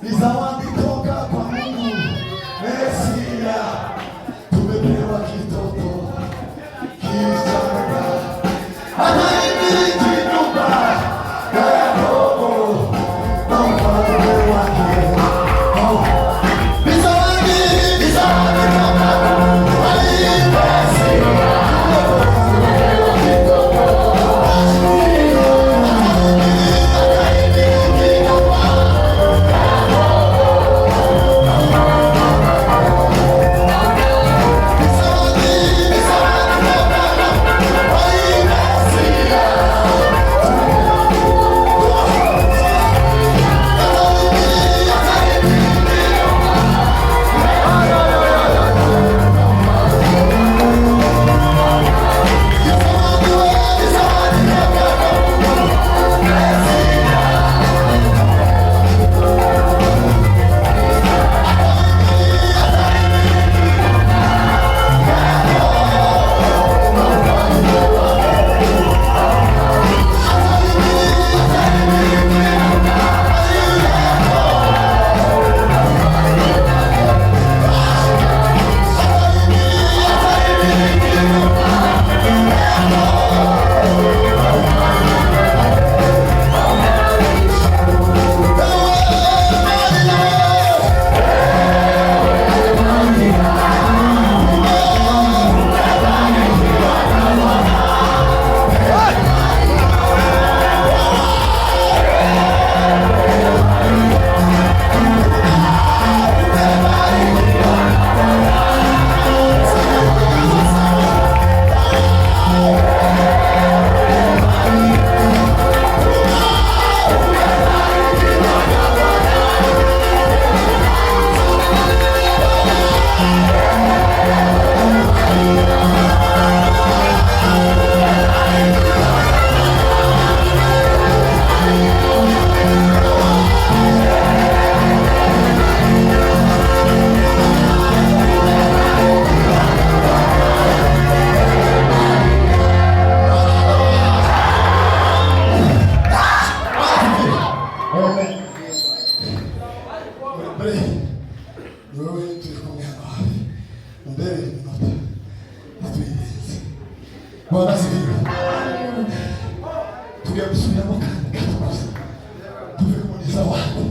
ni zawadi toka kwa Mungu. Mesia, tumepewa kitoto kichanga, anaimiliki nyumba ya Yakobo na ufalme wake. Ni zawadi toka kwa Mungu. Mesia, tumepewa kitoto Bwana asifiwe. Tungemsunia mkataba. Tumemuuliza wapi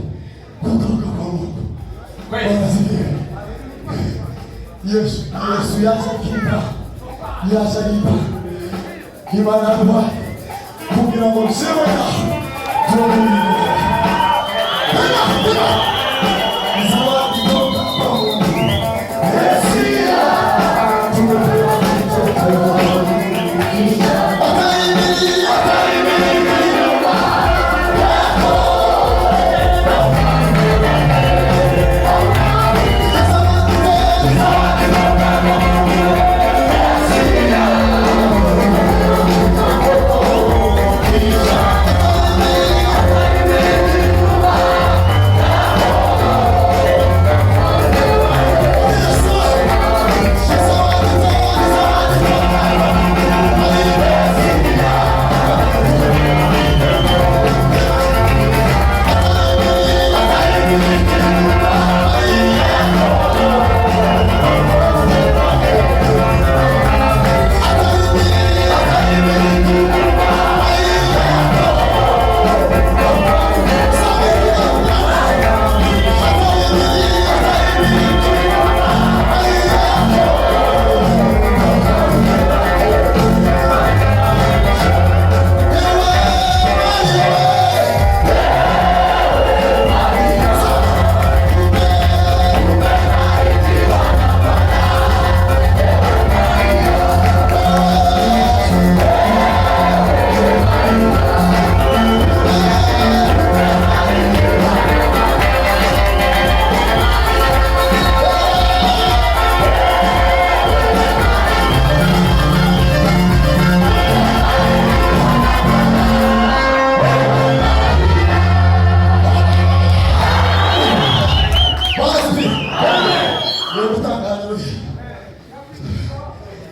kutoka kwa Mungu. Bwana asifiwe. Yesu yasa kipa. Yasa kipa. Kimana kwa kugira msemo ya.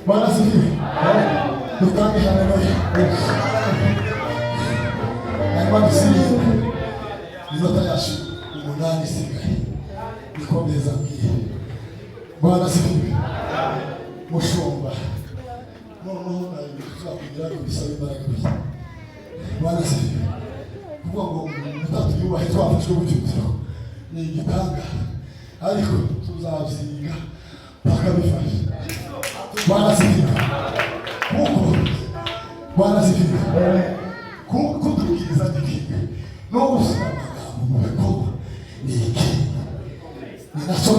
Bwana asifiwe. Tutange haleluya. Na imani sisi ndio tayari umunani isigaye ikomeza mbwira. Bwana asifiwe. Mushumba noneho tuzakugira ibisaba imbaraga bye. Bwana asifiwe. Kuvuga ngo mutatu yubahe twafashwe gutyo ni igitanga, ariko tuzabyiga paka bifashe. Bwana asifiwe. Kuko Bwana asifiwe. Kutubwiriza n'ikintu no gusoma amagambo mu bikorwa ni iki, ni nacyo